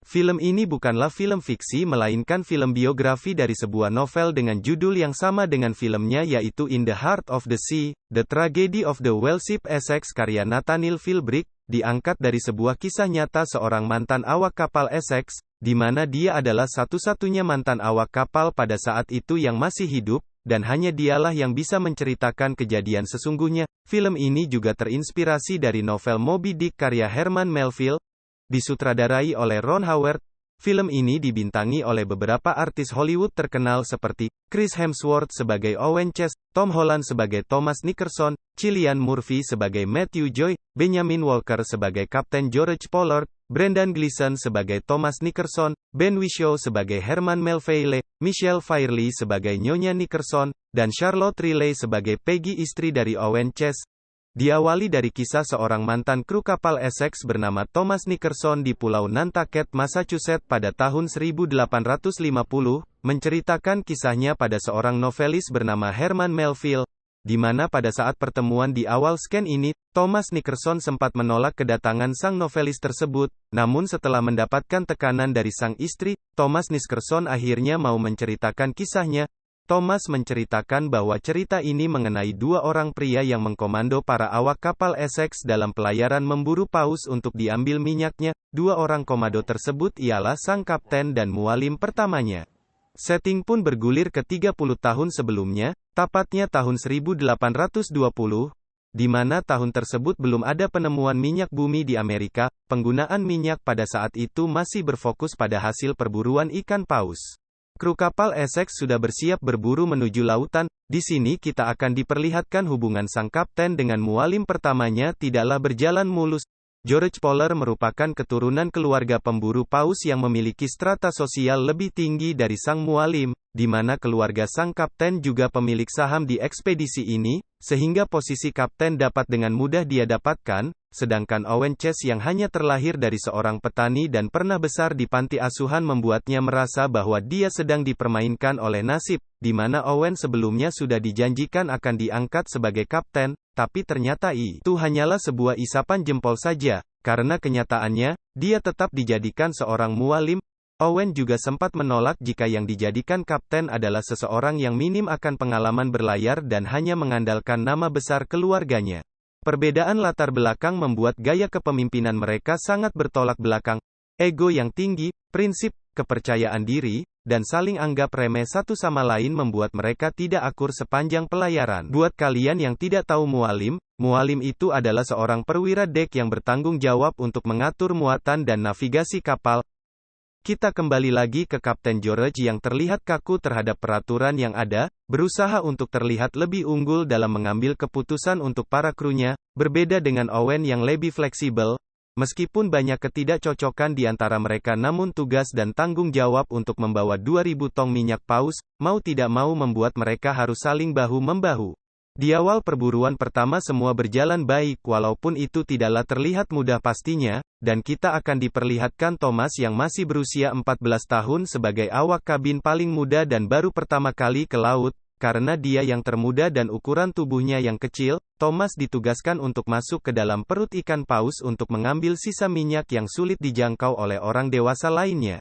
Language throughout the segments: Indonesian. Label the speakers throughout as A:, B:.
A: Film ini bukanlah film fiksi melainkan film biografi dari sebuah novel dengan judul yang sama dengan filmnya yaitu In the Heart of the Sea, The Tragedy of the Whale Ship Essex karya Nathaniel Philbrick, diangkat dari sebuah kisah nyata seorang mantan awak kapal Essex, di mana dia adalah satu-satunya mantan awak kapal pada saat itu yang masih hidup, dan hanya dialah yang bisa menceritakan kejadian sesungguhnya. Film ini juga terinspirasi dari novel Moby Dick karya Herman Melville, disutradarai oleh Ron Howard. Film ini dibintangi oleh beberapa artis Hollywood terkenal seperti Chris Hemsworth sebagai Owen Chase, Tom Holland sebagai Thomas Nickerson, Cillian Murphy sebagai Matthew Joy, Benjamin Walker sebagai Kapten George Pollard, Brendan Gleeson sebagai Thomas Nickerson, Ben Whishaw sebagai Herman Melville, Michelle Fairley sebagai Nyonya Nickerson, dan Charlotte Riley sebagai Peggy istri dari Owen Chase. Diawali dari kisah seorang mantan kru kapal Essex bernama Thomas Nickerson di Pulau Nantucket, Massachusetts pada tahun 1850, menceritakan kisahnya pada seorang novelis bernama Herman Melville, di mana pada saat pertemuan di awal scan ini, Thomas Nickerson sempat menolak kedatangan sang novelis tersebut, namun setelah mendapatkan tekanan dari sang istri, Thomas Nickerson akhirnya mau menceritakan kisahnya. Thomas menceritakan bahwa cerita ini mengenai dua orang pria yang mengkomando para awak kapal Essex dalam pelayaran memburu paus untuk diambil minyaknya. Dua orang komando tersebut ialah sang kapten dan mualim pertamanya. Setting pun bergulir ke 30 tahun sebelumnya, tepatnya tahun 1820, di mana tahun tersebut belum ada penemuan minyak bumi di Amerika. Penggunaan minyak pada saat itu masih berfokus pada hasil perburuan ikan paus. Kru kapal Essex sudah bersiap berburu menuju lautan. Di sini kita akan diperlihatkan hubungan sang kapten dengan mualim pertamanya tidaklah berjalan mulus. George Pollard merupakan keturunan keluarga pemburu paus yang memiliki strata sosial lebih tinggi dari sang mualim, di mana keluarga sang kapten juga pemilik saham di ekspedisi ini, sehingga posisi kapten dapat dengan mudah dia dapatkan. Sedangkan Owen Chase yang hanya terlahir dari seorang petani dan pernah besar di panti asuhan membuatnya merasa bahwa dia sedang dipermainkan oleh nasib, di mana Owen sebelumnya sudah dijanjikan akan diangkat sebagai kapten, tapi ternyata itu hanyalah sebuah isapan jempol saja, karena kenyataannya, dia tetap dijadikan seorang mualim. Owen juga sempat menolak jika yang dijadikan kapten adalah seseorang yang minim akan pengalaman berlayar dan hanya mengandalkan nama besar keluarganya. Perbedaan latar belakang membuat gaya kepemimpinan mereka sangat bertolak belakang. Ego yang tinggi, prinsip, kepercayaan diri, dan saling anggap remeh satu sama lain membuat mereka tidak akur sepanjang pelayaran. Buat kalian yang tidak tahu mualim, mualim itu adalah seorang perwira dek yang bertanggung jawab untuk mengatur muatan dan navigasi kapal. Kita kembali lagi ke Kapten George yang terlihat kaku terhadap peraturan yang ada, berusaha untuk terlihat lebih unggul dalam mengambil keputusan untuk para krunya, berbeda dengan Owen yang lebih fleksibel. Meskipun banyak ketidakcocokan di antara mereka namun tugas dan tanggung jawab untuk membawa 2000 tong minyak paus, mau tidak mau membuat mereka harus saling bahu-membahu. Di awal perburuan pertama semua berjalan baik walaupun itu tidaklah terlihat mudah pastinya, dan kita akan diperlihatkan Thomas yang masih berusia 14 tahun sebagai awak kabin paling muda dan baru pertama kali ke laut. Karena dia yang termuda dan ukuran tubuhnya yang kecil, Thomas ditugaskan untuk masuk ke dalam perut ikan paus untuk mengambil sisa minyak yang sulit dijangkau oleh orang dewasa lainnya.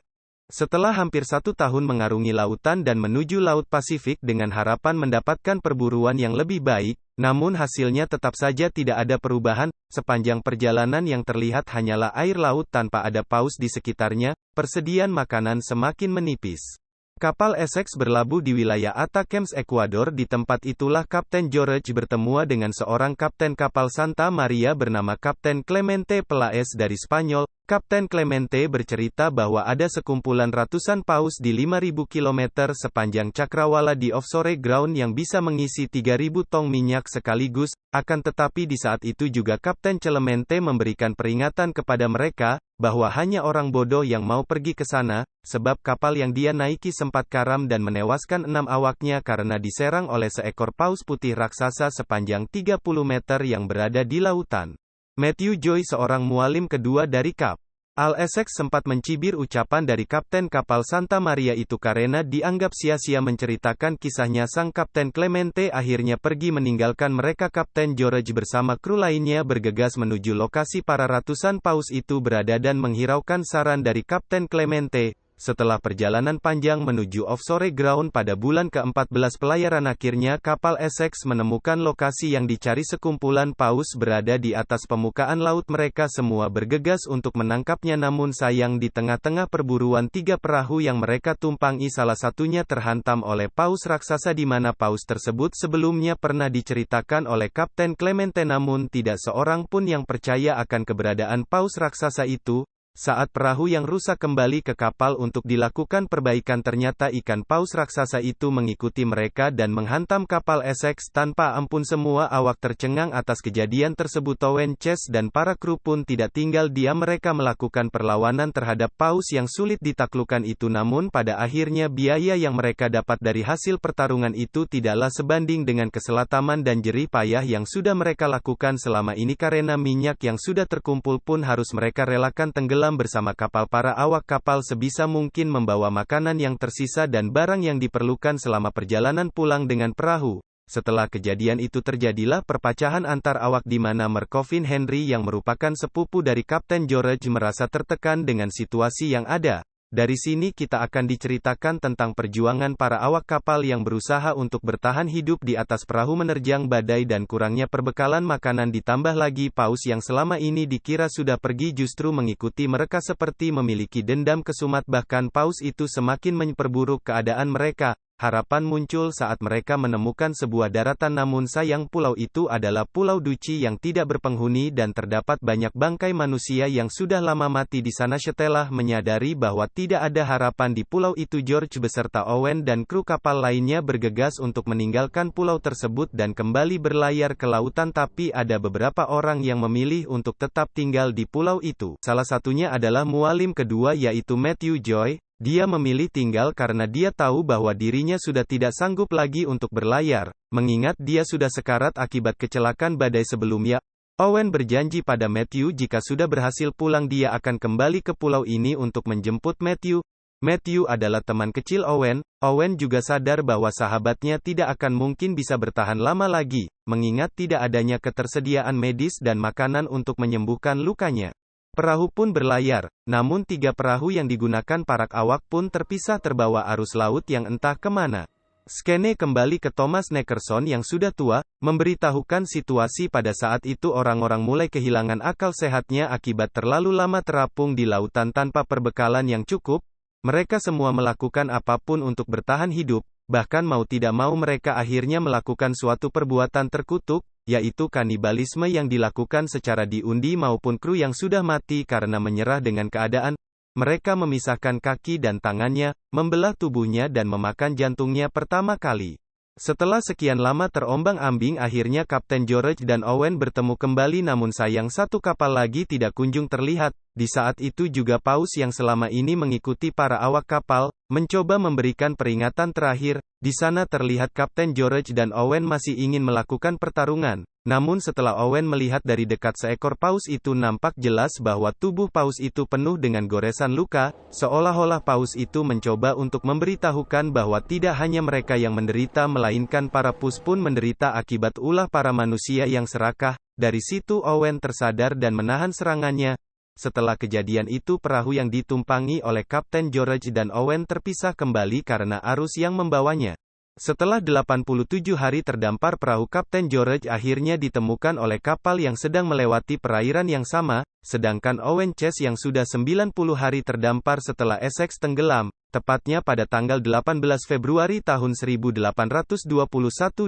A: Setelah hampir 1 tahun mengarungi lautan dan menuju Laut Pasifik dengan harapan mendapatkan perburuan yang lebih baik, namun hasilnya tetap saja tidak ada perubahan. Sepanjang perjalanan yang terlihat hanyalah air laut tanpa ada paus di sekitarnya, persediaan makanan semakin menipis. Kapal Essex berlabuh di wilayah Atacames, Ekuador. Di tempat itulah Kapten George bertemu dengan seorang kapten kapal Santa Maria bernama Kapten Clemente Pelaez dari Spanyol. Kapten Clemente bercerita bahwa ada sekumpulan ratusan paus di 5.000 km sepanjang cakrawala di offshore ground yang bisa mengisi 3.000 tong minyak sekaligus, akan tetapi di saat itu juga Kapten Clemente memberikan peringatan kepada mereka, bahwa hanya orang bodoh yang mau pergi ke sana, sebab kapal yang dia naiki sempat karam dan menewaskan 6 awaknya karena diserang oleh seekor paus putih raksasa sepanjang 30 meter yang berada di lautan. Matthew Joy seorang mualim kedua dari Kap. Al-Essex sempat mencibir ucapan dari kapten kapal Santa Maria itu karena dianggap sia-sia menceritakan kisahnya. Sang Kapten Clemente akhirnya pergi meninggalkan mereka. Kapten George bersama kru lainnya bergegas menuju lokasi para ratusan paus itu berada dan menghiraukan saran dari Kapten Clemente. Setelah perjalanan panjang menuju offshore ground pada bulan ke-14 pelayaran, akhirnya kapal Essex menemukan lokasi yang dicari. Sekumpulan paus berada di atas permukaan laut. Mereka semua bergegas untuk menangkapnya, namun sayang di tengah-tengah perburuan 3 perahu yang mereka tumpangi, salah satunya terhantam oleh paus raksasa di mana paus tersebut sebelumnya pernah diceritakan oleh Kapten Clemente, namun tidak seorang pun yang percaya akan keberadaan paus raksasa itu. Saat perahu yang rusak kembali ke kapal untuk dilakukan perbaikan, ternyata ikan paus raksasa itu mengikuti mereka dan menghantam kapal Essex tanpa ampun. Semua awak tercengang atas kejadian tersebut. Owen, Chase dan para kru pun tidak tinggal diam. Mereka melakukan perlawanan terhadap paus yang sulit ditaklukkan itu, namun pada akhirnya biaya yang mereka dapat dari hasil pertarungan itu tidaklah sebanding dengan keselataman dan jerih payah yang sudah mereka lakukan selama ini. Karena minyak yang sudah terkumpul pun harus mereka relakan tenggelam bersama kapal. Para awak kapal sebisa mungkin membawa makanan yang tersisa dan barang yang diperlukan selama perjalanan pulang dengan perahu. Setelah kejadian itu terjadilah perpecahan antar awak di mana Mervyn Henry yang merupakan sepupu dari Kapten George merasa tertekan dengan situasi yang ada. Dari sini kita akan diceritakan tentang perjuangan para awak kapal yang berusaha untuk bertahan hidup di atas perahu menerjang badai dan kurangnya perbekalan makanan, ditambah lagi paus yang selama ini dikira sudah pergi justru mengikuti mereka seperti memiliki dendam kesumat. Bahkan paus itu semakin memperburuk keadaan mereka. Harapan muncul saat mereka menemukan sebuah daratan, namun sayang pulau itu adalah Pulau Duchy yang tidak berpenghuni dan terdapat banyak bangkai manusia yang sudah lama mati di sana. Setelah menyadari bahwa tidak ada harapan di pulau itu, George beserta Owen dan kru kapal lainnya bergegas untuk meninggalkan pulau tersebut dan kembali berlayar ke lautan. Tapi ada beberapa orang yang memilih untuk tetap tinggal di pulau itu. Salah satunya adalah mualim kedua, yaitu Matthew Joy. Dia memilih tinggal karena dia tahu bahwa dirinya sudah tidak sanggup lagi untuk berlayar, mengingat dia sudah sekarat akibat kecelakaan badai sebelumnya. Owen berjanji pada Matthew jika sudah berhasil pulang dia akan kembali ke pulau ini untuk menjemput Matthew. Matthew adalah teman kecil Owen. Owen juga sadar bahwa sahabatnya tidak akan mungkin bisa bertahan lama lagi, mengingat tidak adanya ketersediaan medis dan makanan untuk menyembuhkan lukanya. Perahu pun berlayar, namun 3 perahu yang digunakan para awak pun terpisah terbawa arus laut yang entah kemana. Skene kembali ke Thomas Nickerson yang sudah tua, memberitahukan situasi pada saat itu. Orang-orang mulai kehilangan akal sehatnya akibat terlalu lama terapung di lautan tanpa perbekalan yang cukup. Mereka semua melakukan apapun untuk bertahan hidup, bahkan mau tidak mau mereka akhirnya melakukan suatu perbuatan terkutuk, yaitu kanibalisme yang dilakukan secara diundi maupun kru yang sudah mati karena menyerah dengan keadaan. Mereka memisahkan kaki dan tangannya, membelah tubuhnya dan memakan jantungnya pertama kali. Setelah sekian lama terombang-ambing, akhirnya Kapten George dan Owen bertemu kembali, namun sayang satu kapal lagi tidak kunjung terlihat. Di saat itu juga paus yang selama ini mengikuti para awak kapal, mencoba memberikan peringatan terakhir. Di sana terlihat Kapten George dan Owen masih ingin melakukan pertarungan. Namun setelah Owen melihat dari dekat seekor paus itu, nampak jelas bahwa tubuh paus itu penuh dengan goresan luka, seolah-olah paus itu mencoba untuk memberitahukan bahwa tidak hanya mereka yang menderita melainkan para paus pun menderita akibat ulah para manusia yang serakah. Dari situ Owen tersadar dan menahan serangannya. Setelah kejadian itu perahu yang ditumpangi oleh Kapten George dan Owen terpisah kembali karena arus yang membawanya. Setelah 87 hari terdampar, perahu Kapten George akhirnya ditemukan oleh kapal yang sedang melewati perairan yang sama, sedangkan Owen Chase yang sudah 90 hari terdampar setelah Essex tenggelam, tepatnya pada tanggal 18 Februari tahun 1821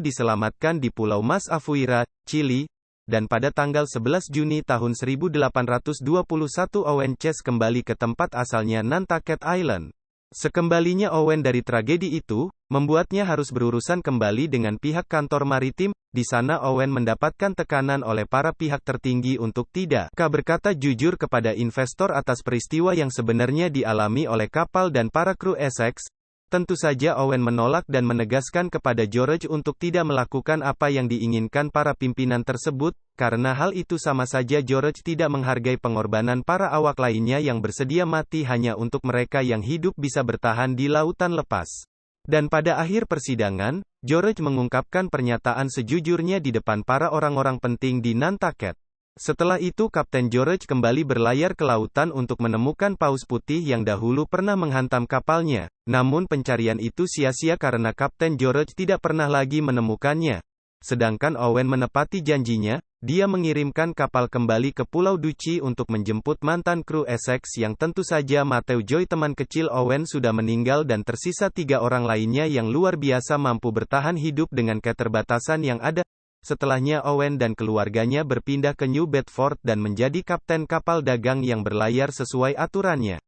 A: diselamatkan di Pulau Mas Afuira, Chili, dan pada tanggal 11 Juni tahun 1821 Owen Chase kembali ke tempat asalnya, Nantucket Island. Sekembalinya Owen dari tragedi itu, membuatnya harus berurusan kembali dengan pihak kantor maritim. Di sana Owen mendapatkan tekanan oleh para pihak tertinggi untuk tidak berkata jujur kepada investor atas peristiwa yang sebenarnya dialami oleh kapal dan para kru Essex. Tentu saja Owen menolak dan menegaskan kepada George untuk tidak melakukan apa yang diinginkan para pimpinan tersebut, karena hal itu sama saja George tidak menghargai pengorbanan para awak lainnya yang bersedia mati hanya untuk mereka yang hidup bisa bertahan di lautan lepas. Dan pada akhir persidangan, George mengungkapkan pernyataan sejujurnya di depan para orang-orang penting di Nantucket. Setelah itu Kapten George kembali berlayar ke lautan untuk menemukan paus putih yang dahulu pernah menghantam kapalnya, namun pencarian itu sia-sia karena Kapten George tidak pernah lagi menemukannya. Sedangkan Owen menepati janjinya, dia mengirimkan kapal kembali ke Pulau Duchy untuk menjemput mantan kru Essex yang tentu saja Matthew Joy teman kecil Owen sudah meninggal dan tersisa 3 orang lainnya yang luar biasa mampu bertahan hidup dengan keterbatasan yang ada. Setelahnya Owen dan keluarganya berpindah ke New Bedford dan menjadi kapten kapal dagang yang berlayar sesuai aturannya.